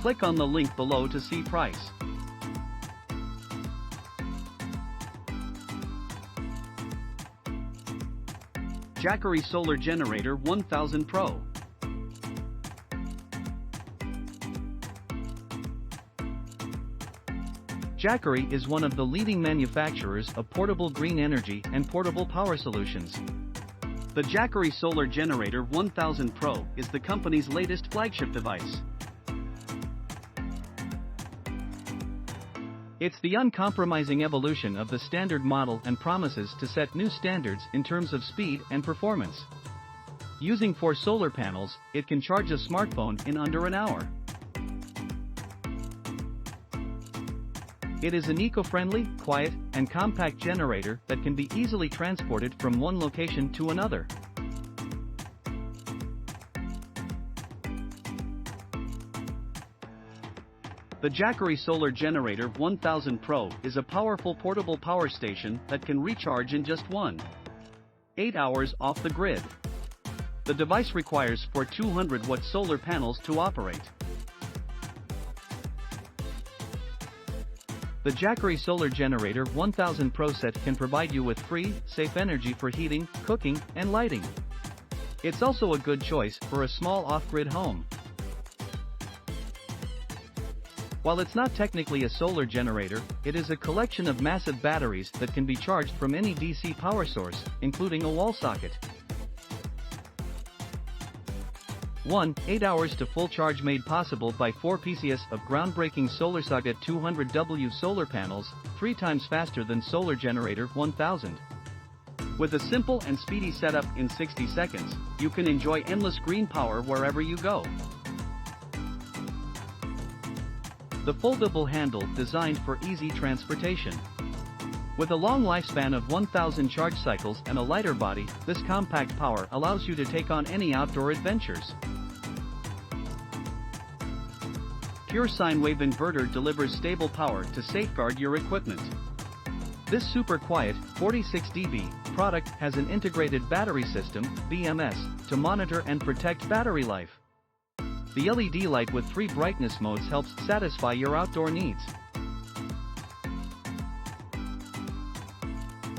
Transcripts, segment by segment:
Click on the link below to see price. Jackery Solar Generator 1000 Pro. Jackery is one of the leading manufacturers of portable green energy and portable power solutions. The Jackery Solar Generator 1000 Pro is the company's latest flagship device. It's the uncompromising evolution of the standard model and promises to set new standards in terms of speed and performance. Using 4 solar panels, it can charge a smartphone in under an hour. It is an eco-friendly, quiet, and compact generator that can be easily transported from one location to another. The Jackery Solar Generator 1000 Pro is a powerful portable power station that can recharge in just 8 hours off the grid. The device requires 4x200W solar panels to operate. The Jackery Solar Generator 1000 Pro set can provide you with free, safe energy for heating, cooking, and lighting. It's also a good choice for a small off-grid home. While it's not technically a solar generator, it is a collection of massive batteries that can be charged from any DC power source, including a wall socket. 8 hours to full charge made possible by 4 pieces of groundbreaking SolarSaga 200W solar panels, 3 times faster than Solar Generator 1000. With a simple and speedy setup in 60 seconds, you can enjoy endless green power wherever you go. The foldable handle designed for easy transportation. With a long lifespan of 1000 charge cycles and a lighter body, this compact power allows you to take on any outdoor adventures. Pure sine wave inverter delivers stable power to safeguard your equipment. This super quiet, 46 dB, product has an integrated battery system, BMS, to monitor and protect battery life. The LED light with 3 brightness modes helps satisfy your outdoor needs.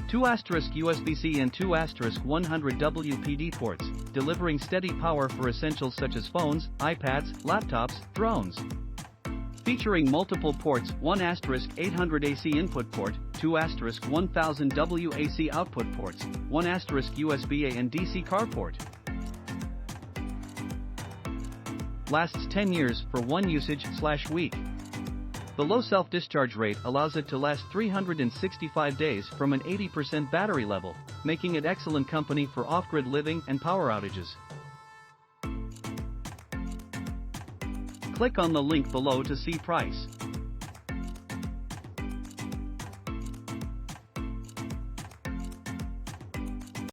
2 USB-C and 2 100W PD ports, delivering steady power for essentials such as phones, iPads, laptops, drones. Featuring multiple ports, 1 800 AC input port, 2 1000W AC output ports, 1 USB-A and DC car port. Lasts 10 years for one usage/week. The low self-discharge rate allows it to last 365 days from an 80% battery level, making it excellent company for off-grid living and power outages. Click on the link below to see price.